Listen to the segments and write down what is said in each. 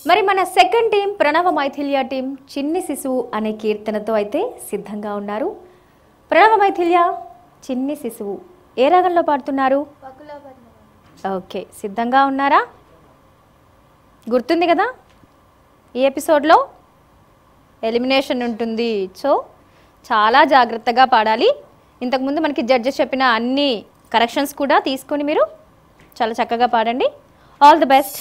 మరి మన second team ప్రణవ Maithilya team చిన్ని శిశువు అనే కీర్తనతో అయితే సిద్ధంగా ఉన్నారు. ప్రణవ మైథిల్య చిన్ని శిశువు ఏ రాగంలో పాడుతున్నారు? ఓకే, సిద్ధంగా ఉన్నారా? గుర్తుంది కదా, ఈ ఎపిసోడ్లో ఎలిమినేషన్ ఉంటుంది. సో చాలా జాగ్రత్తగా పాడాలి. ఇంతకుముందు మనకి జడ్జెస్ చెప్పిన అన్ని కరెక్షన్స్ కూడా తీసుకొని మీరు చాలా చక్కగా పాడండి. All the best.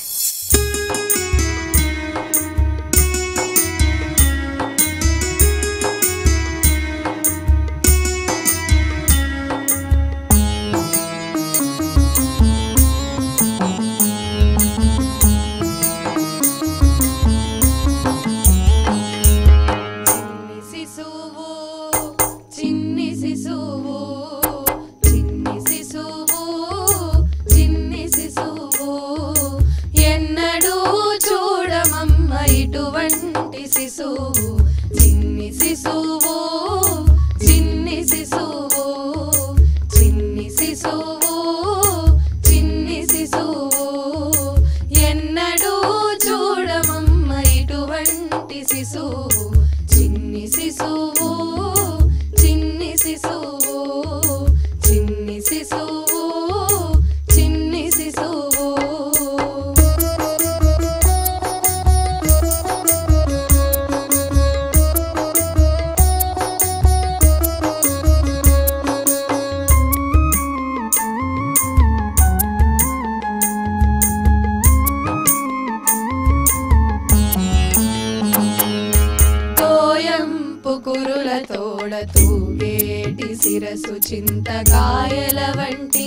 శిరసు చింతకాయల వంటి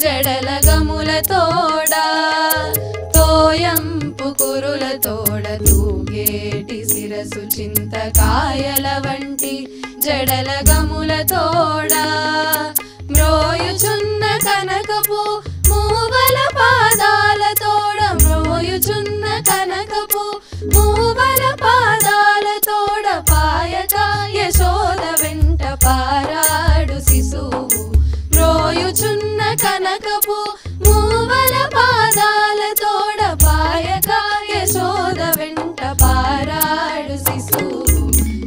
జడల గముల తోడా తోయంపు కురుల తోడ తూగేటి శిరసు చింతకాయల వంటి జడల గముల తోడా మ్రోయుచున్న కనకపు మూవల పాదాల తోడ మ్రోయుచున్న కనకపు మూవల పాదాల తోడ పాయక యశోద వెంట పారాడు శిశువు మ్రోయుచున్న కనకపు మూవల పాదాల తోడ పాయక యశోద వెంట పారాడు శిశువు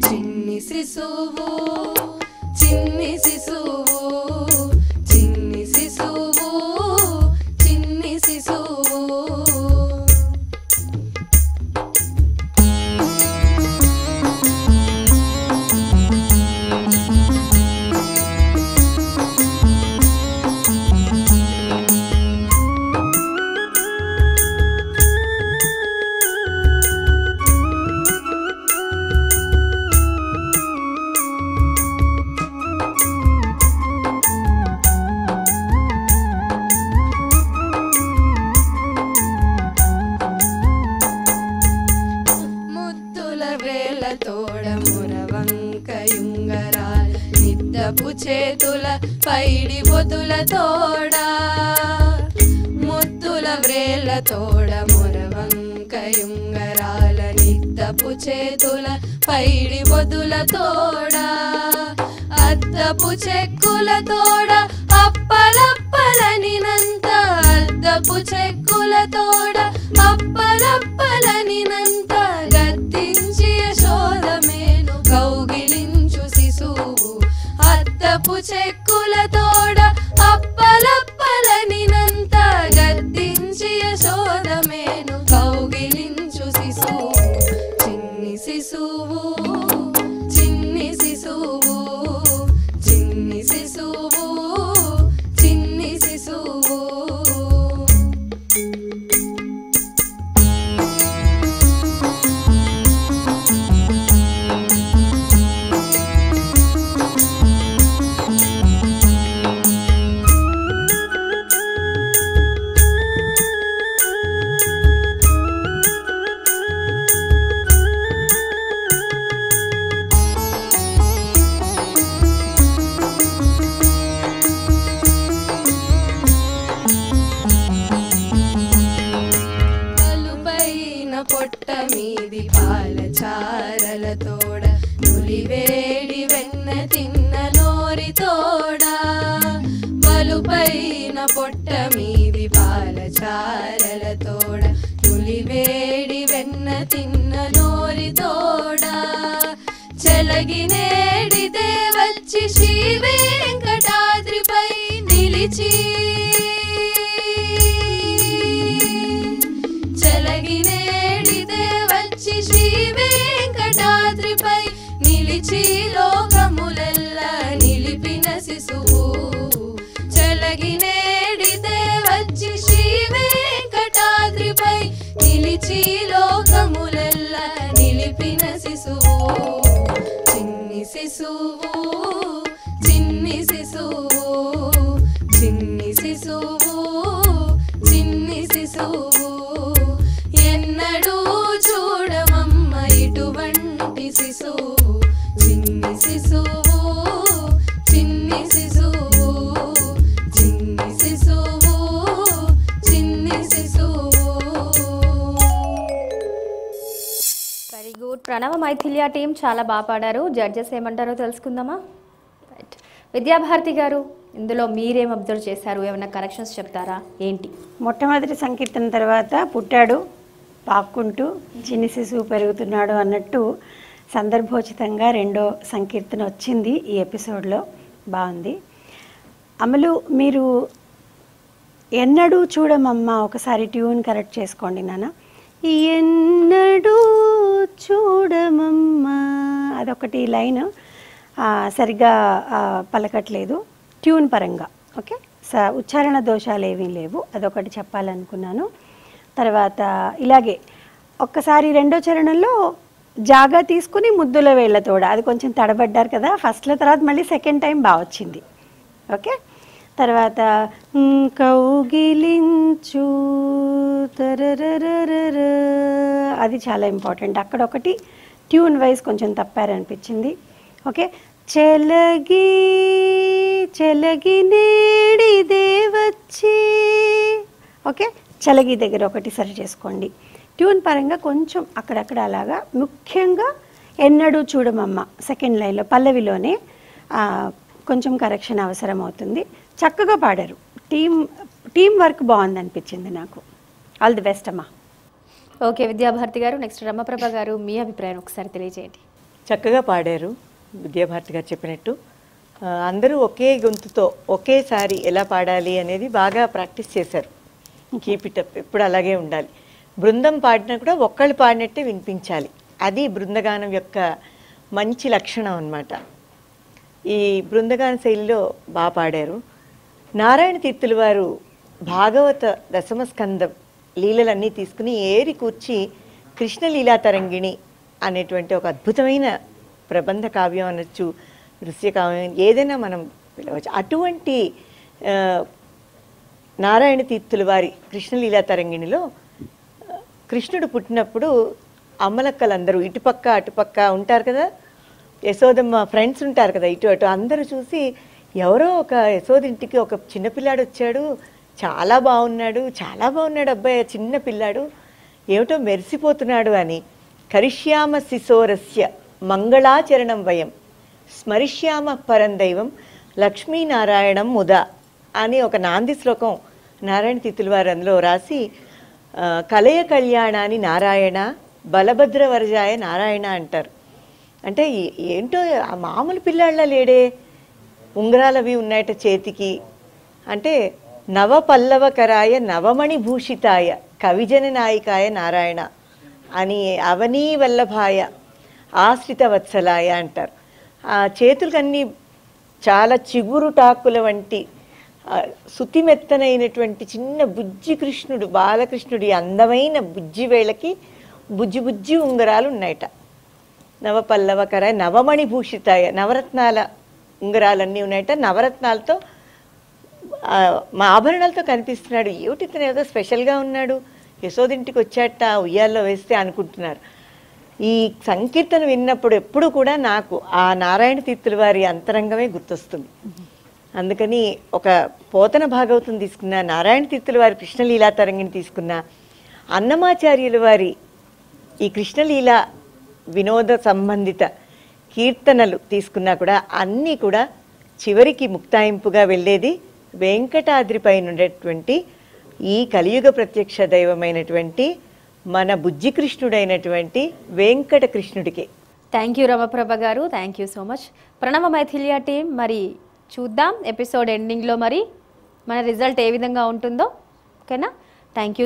చిన్ని శిశువు చిన్ని శిశువు చిన్ని శిశువు చిన్ని శిశువు. చేతుల పైడి బొతుల తోడా ముద్దుల వ్రేళ్ళ తోడ మురవంకయుంగరాల నిద్దపు చేతుల పైడి బొతుల తోడా అద్దపు చెక్కుల తోడ అప్పలప్పలనినంత అద్దపు చెక్కుల తోడ అప్పలప్పలనినంత గద్దించి యశోద మేను కౌగిలించు శిశువు అద్దపు చెక్కుల తోడ అప్పలప్పలనినంత గద్దించి యశోద మేను కౌగిలించు శిశువు చిన్ని శిశువు చిన్ని శిశువు చిన్ని శిశువు చిన్ని శిశువు. పొట్ట మీది పాల చారల తోడ నులివేడి వెన్న తిన్న నోరి తోడా బలుపైన పొట్ట మీది పాల చారల తోడ నులివేడి వెన్న వెన్న తిన్న నోరితోడా చెలగినేడిదే వచ్చి శ్రీ వెంకటాద్రిపై నిలిచి చెలగినేడిదే వచ్చి శ్రీ వెంకటాద్రిపై నిలిచి లోకములెల్లా నిలిపిన శిశువు చెలగినేడిదే వచ్చి శ్రీ వెంకటాద్రిపై నిలిచి లోకములెల్లా నిలిపిన శిశువు చిన్ని శిశువు చిన్ని శిశువు చిన్ని శిశువు చిన్ని శిశువు ఎన్నడూ చూడమమ్మ ఇటువంటి శిశువు చిన్ని శిశువు చిన్ని శిశువు చిన్ని శిశువు చిన్ని శిశువు. Very good. Pranava Maithilya team చాలా బాగా పాడారు. జడ్జెస్ ఏమంటారో తెలుసుకుందామా? రైట్. విద్యాభారతి గారు, ఇందులో మీరేం అబ్జర్వ్ చేశారు? ఏమైనా కరెక్షన్స్ చెప్తారా? ఏంటి? మొట్టమొదటి సంకీర్తన తర్వాత పుట్టాడు పాక్కుంటూ చిన్ని శిశువు పెరుగుతున్నాడు అన్నట్టు సందర్భోచితంగా రెండో సంకీర్తన వచ్చింది ఈ ఎపిసోడ్లో. బాగుంది. అమలు, మీరు ఎన్నడూ చూడమమ్మా ఒకసారి ట్యూన్ కరెక్ట్ చేసుకోండి నాన్న. ఎన్నడూ చూడమమ్మా అదొకటి లైన్ సరిగ్గా పలకట్లేదు ట్యూన్ పరంగా. ఓకే, ఉచ్చారణ దోషాలు ఏమీ లేవు, అదొకటి చెప్పాలనుకున్నాను. తర్వాత ఇలాగే ఒక్కసారి రెండో చరణంలో జాగా తీసుకుని ముద్దుల వేళ్లతోడ అది కొంచెం తడబడ్డారు కదా ఫస్ట్లో, తర్వాత మళ్ళీ సెకండ్ టైం బాగా వచ్చింది. ఓకే, తర్వాత కౌగిలించు తరరరరర అది చాలా ఇంపార్టెంట్. అక్కడ ఒకటి ట్యూన్ వైజ్ కొంచెం తప్పారనిపించింది. ఓకే, చెలగి చెలగి నేడిదే వచ్చి, ఓకే చలగి దగ్గర ఒకటి సరి చేసుకోండి. ట్యూన్ పరంగా కొంచెం అక్కడక్కడ అలాగా, ముఖ్యంగా ఎన్నడూ చూడమమ్మ సెకండ్ లైన్లో పల్లవిలోనే కొంచెం కరెక్షన్ అవసరం అవుతుంది. చక్కగా పాడారు. టీం వర్క్ బాగుంది అనిపించింది నాకు. ఆల్ ది బెస్ట్ అమ్మా. ఓకే విద్యాభారతి గారు, నెక్స్ట్ రమప్రభ గారు, మీ అభిప్రాయం ఒకసారి తెలియజేయండి. చక్కగా పాడారు విద్యాభారతి గారు చెప్పినట్టు. అందరూ ఒకే గొంతుతో ఒకేసారి ఎలా పాడాలి అనేది బాగా ప్రాక్టీస్ చేశారు. కీప్ ఇట్ అప్, ఎప్పుడు అలాగే ఉండాలి. బృందం పాడినా కూడా ఒక్కళ్ళు పాడినట్టే వినిపించాలి. అది బృందగానం యొక్క మంచి లక్షణం అన్నమాట. ఈ బృందగాన శైలిలో బాగా పాడారు. నారాయణ తీర్థుల వారు భాగవత దశమస్కందం లీలలన్నీ తీసుకుని ఏరి కూర్చి కృష్ణలీలా తరంగిణి అనేటువంటి ఒక అద్భుతమైన ప్రబంధ కావ్యం అనొచ్చు, దృశ్య కావ్యం, ఏదైనా మనం పిలవచ్చు. అటువంటి నారాయణ తీర్థుల వారి కృష్ణలీలా తరంగిణిలో కృష్ణుడు పుట్టినప్పుడు అమ్మలక్కలందరూ ఇటుపక్క అటుపక్క ఉంటారు కదా, యశోదమ్మ ఫ్రెండ్స్ ఉంటారు కదా ఇటు అటు, అందరూ చూసి ఎవరో ఒక యశోదింటికి ఒక చిన్నపిల్లాడు వచ్చాడు, చాలా బాగున్నాడు అబ్బాయి, చిన్న పిల్లాడు ఏమిటో మెరిసిపోతున్నాడు అని కరిష్యామ శిశోరస్య మంగళాచరణం వయం స్మరిష్యామ పరందైవం లక్ష్మీనారాయణం ముదా అని ఒక నాంది శ్లోకం నారాయణ తీర్థుల వారు అందులో రాసి కలయ కళ్యాణాన్ని నారాయణ బలభద్ర వరజాయ నారాయణ అంటారు. అంటే ఏంటో ఆ మామూలు పిల్లాళ్ళ లేడే, ఉంగరాలవి ఉన్నాయట చేతికి. అంటే నవ పల్లవకరాయ నవమణి భూషితాయ కవిజన నాయికాయ నారాయణ అని అవనీ వల్లభాయ ఆశ్రిత వత్సలాయ అంటారు. ఆ చేతులకన్నీ చాలా చిగురు టాకుల వంటి శుతిమెత్తనైనటువంటి చిన్న బుజ్జి కృష్ణుడు, బాలకృష్ణుడి అందమైన బుజ్జి వేళకి బుజ్జి ఉంగరాలు ఉన్నాయట. నవపల్లవకర నవమణి భూషితాయ నవరత్నాల ఉంగరాలన్నీ ఉన్నాయట. నవరత్నాలతో మా ఆభరణాలతో కనిపిస్తున్నాడు. ఏమిటి ఇతను ఏదో స్పెషల్గా ఉన్నాడు, యశోదింటికి వచ్చాట ఉయ్యాల్లో వేస్తే అనుకుంటున్నారు. ఈ సంకీర్తన విన్నప్పుడు ఎప్పుడు కూడా నాకు ఆ నారాయణ తీర్థుల వారి అంతరంగమే గుర్తొస్తుంది. అందుకని ఒక పోతన భాగవతం తీసుకున్న, నారాయణ తీర్థుల వారి కృష్ణలీలా తరంగిని తీసుకున్న, అన్నమాచార్యుల వారి ఈ కృష్ణలీలా వినోద సంబంధిత కీర్తనలు తీసుకున్నా కూడా అన్నీ కూడా చివరికి ముక్తాయింపుగా వెళ్ళేది వెంకటాద్రిపై ఉండేటువంటి ఈ కలియుగ ప్రత్యక్ష దైవమైనటువంటి మన బుజ్జి కృష్ణుడైనటువంటి వెంకట కృష్ణుడికే. థ్యాంక్ యూ రమప్రభ గారు, thank you so much. Pranava Maithiliya team, మరి చూద్దాం ఎపిసోడ్ ఎండింగ్లో మరి మన రిజల్ట్ ఏ విధంగా ఉంటుందో. ఓకేనా? Thank you.